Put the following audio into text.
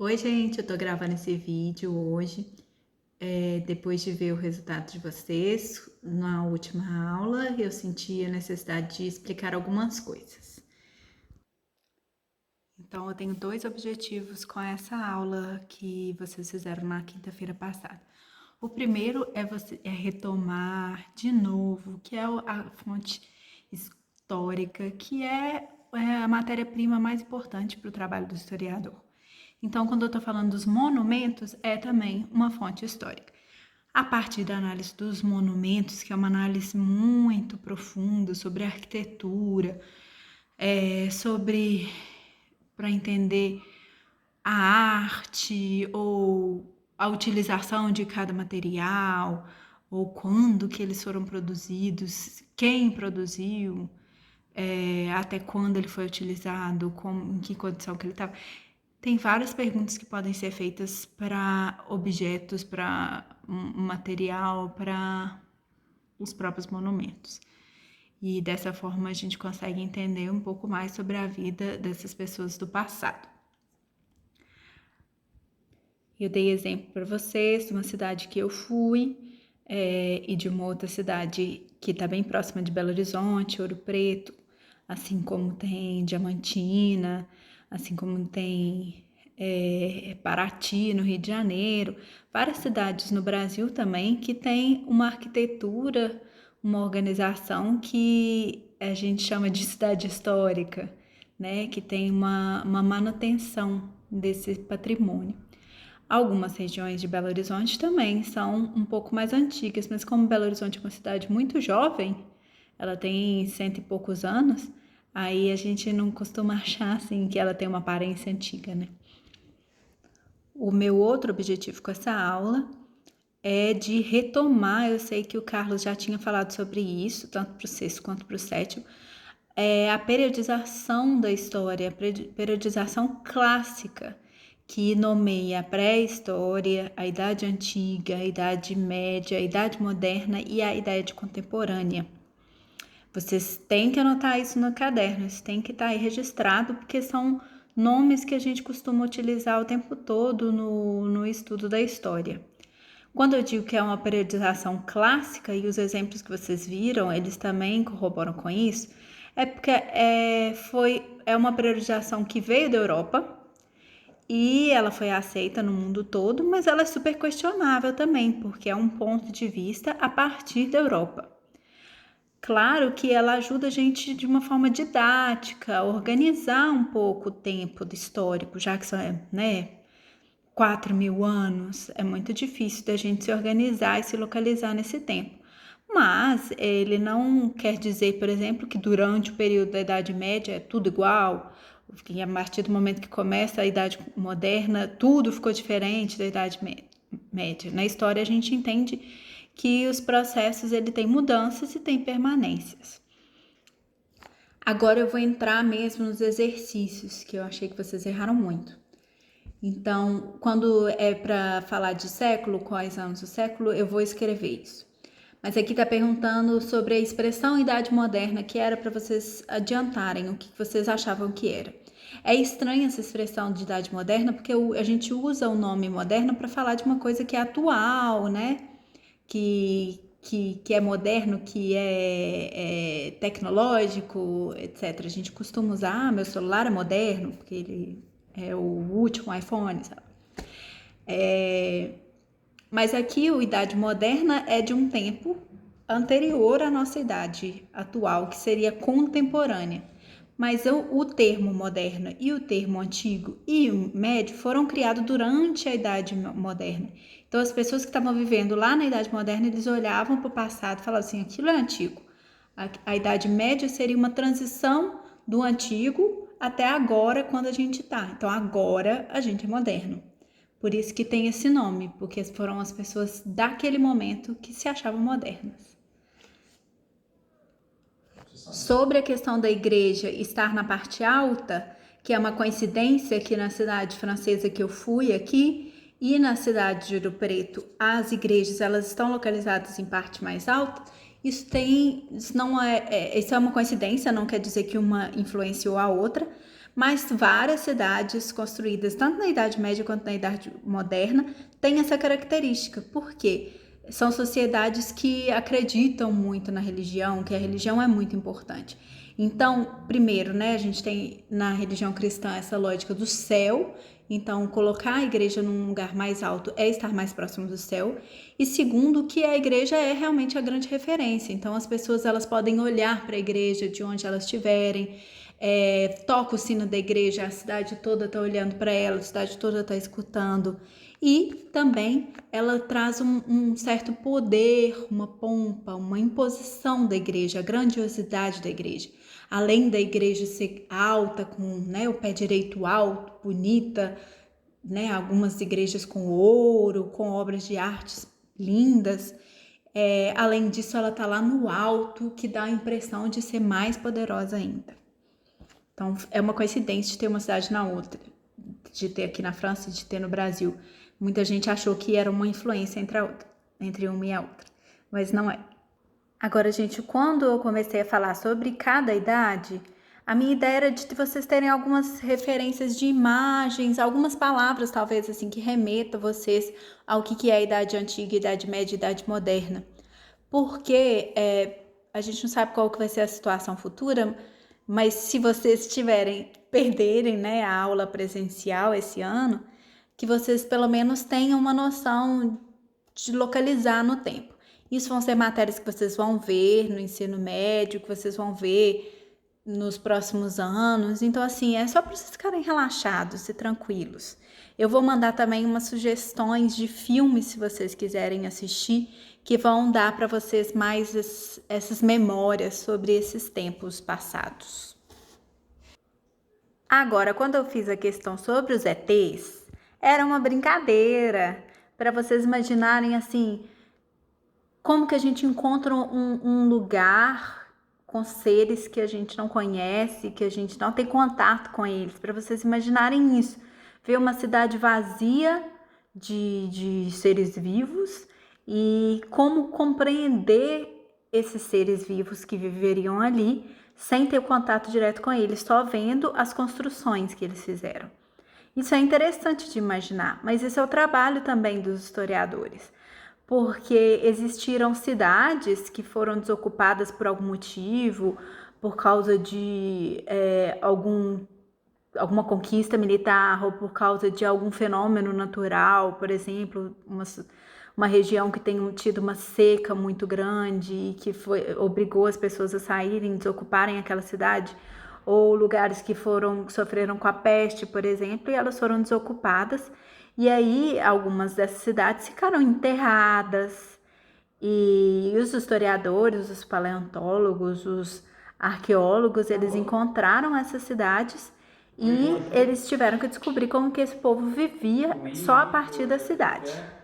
Oi, gente, eu tô gravando esse vídeo hoje, depois de ver o resultado de vocês. Na última aula, eu senti a necessidade de explicar algumas coisas. Então, eu tenho dois objetivos com essa aula que vocês fizeram na quinta-feira passada. O primeiro é retomar de novo o que é a fonte histórica, que é a matéria-prima mais importante para o trabalho do historiador. Então, quando eu estou falando dos monumentos, é também uma fonte histórica. A partir da análise dos monumentos, que é uma análise muito profunda sobre arquitetura, sobre para entender a arte ou a utilização de cada material, ou quando que eles foram produzidos, quem produziu, até quando ele foi utilizado, em que condição que ele estava. Tem várias perguntas que podem ser feitas para objetos, para material, para os próprios monumentos. E dessa forma a gente consegue entender um pouco mais sobre a vida dessas pessoas do passado. Eu dei exemplo para vocês de uma cidade que eu fui e de uma outra cidade que está bem próxima de Belo Horizonte, Ouro Preto, assim como tem Diamantina, assim como tem Paraty, no Rio de Janeiro, várias cidades no Brasil também que tem uma arquitetura, uma organização que a gente chama de cidade histórica, né? Que tem uma manutenção desse patrimônio. Algumas regiões de Belo Horizonte também são um pouco mais antigas, mas como Belo Horizonte é uma cidade muito jovem, ela tem 100 e poucos anos, aí a gente não costuma achar assim que ela tem uma aparência antiga, né? O meu outro objetivo com essa aula é de retomar, eu sei que o Carlos já tinha falado sobre isso, tanto para o sexto quanto para o sétimo, a periodização da história, a periodização clássica, que nomeia a pré-história, a Idade Antiga, a Idade Média, a Idade Moderna e a Idade Contemporânea. Vocês têm que anotar isso no caderno, isso tem que estar aí registrado, porque são nomes que a gente costuma utilizar o tempo todo no estudo da história. Quando eu digo que é uma periodização clássica, e os exemplos que vocês viram, eles também corroboram com isso, é porque é uma periodização que veio da Europa e ela foi aceita no mundo todo, mas ela é super questionável também, porque é um ponto de vista a partir da Europa. Claro que ela ajuda a gente de uma forma didática, a organizar um pouco o tempo do histórico, já que são, 4.000 anos, é muito difícil da gente se organizar e se localizar nesse tempo. Mas ele não quer dizer, por exemplo, que durante o período da Idade Média é tudo igual, que a partir do momento que começa a Idade Moderna, tudo ficou diferente da Idade Média. Na história a gente entende que os processos ele tem mudanças e tem permanências. Agora eu vou entrar mesmo nos exercícios, que eu achei que vocês erraram muito. Então, quando é para falar de século, quais anos do século, eu vou escrever isso. Mas aqui está perguntando sobre a expressão idade moderna, que era para vocês adiantarem o que vocês achavam que era. É estranha essa expressão de idade moderna, porque a gente usa o nome moderno para falar de uma coisa que é atual, né? Que é moderno, que é tecnológico, etc. A gente costuma usar, meu celular é moderno, porque ele é o último iPhone, sabe? Mas aqui a idade moderna é de um tempo anterior à nossa idade atual, que seria contemporânea. Mas o termo moderno e o termo antigo e o médio foram criados durante a Idade Moderna. Então, as pessoas que estavam vivendo lá na Idade Moderna, eles olhavam para o passado e falavam assim, aquilo é antigo. A Idade Média seria uma transição do antigo até agora, quando a gente está. Então, agora a gente é moderno. Por isso que tem esse nome, porque foram as pessoas daquele momento que se achavam modernas. Sobre a questão da igreja estar na parte alta, que é uma coincidência que na cidade francesa que eu fui aqui e na cidade de Ouro Preto, as igrejas elas estão localizadas em parte mais alta. Isso não é, isso é uma coincidência, não quer dizer que uma influenciou a outra, mas várias cidades construídas tanto na Idade Média quanto na Idade Moderna têm essa característica. Por quê? São sociedades que acreditam muito na religião, que a religião é muito importante. Então, primeiro, né, a gente tem na religião cristã essa lógica do céu. Então, colocar a igreja num lugar mais alto é estar mais próximo do céu. E segundo, que a igreja é realmente a grande referência. Então, as pessoas elas podem olhar para a igreja de onde elas estiverem, toca o sino da igreja, a cidade toda está olhando para ela, a cidade toda está escutando. E também ela traz um certo poder, uma pompa, uma imposição da igreja, a grandiosidade da igreja. Além da igreja ser alta, com, né, o pé direito alto, bonita, né, algumas igrejas com ouro, com obras de artes lindas. Além disso, ela está lá no alto, que dá a impressão de ser mais poderosa ainda. Então, é uma coincidência de ter uma cidade na outra, de ter aqui na França e de ter no Brasil. Muita gente achou que era uma influência entre uma e a outra, mas não é. Agora, gente, quando eu comecei a falar sobre cada idade, a minha ideia era de vocês terem algumas referências de imagens, algumas palavras, talvez, assim, que remetam vocês ao que é a Idade Antiga, Idade Média e Idade Moderna. Porque a gente não sabe qual que vai ser a situação futura, mas se vocês perderem, né, a aula presencial esse ano, que vocês pelo menos tenham uma noção de localizar no tempo. Isso vão ser matérias que vocês vão ver no ensino médio, que vocês vão ver nos próximos anos. Então, assim, é só para vocês ficarem relaxados e tranquilos. Eu vou mandar também umas sugestões de filmes, se vocês quiserem assistir, que vão dar para vocês mais essas memórias sobre esses tempos passados. Agora, quando eu fiz a questão sobre os ETs, era uma brincadeira, para vocês imaginarem, assim, como que a gente encontra um lugar com seres que a gente não conhece, que a gente não tem contato com eles, para vocês imaginarem isso. Ver uma cidade vazia de seres vivos e como compreender esses seres vivos que viveriam ali sem ter contato direto com eles, só vendo as construções que eles fizeram. Isso é interessante de imaginar, mas esse é o trabalho também dos historiadores, porque existiram cidades que foram desocupadas por algum motivo, por causa de alguma conquista militar ou por causa de algum fenômeno natural, por exemplo, uma região que tem tido uma seca muito grande e que obrigou as pessoas a saírem, desocuparem aquela cidade, ou lugares que sofreram com a peste, por exemplo, e elas foram desocupadas. E aí, algumas dessas cidades ficaram enterradas, e os historiadores, os paleontólogos, os arqueólogos, eles encontraram essas cidades e eles tiveram que descobrir como que esse povo vivia só a partir da cidade.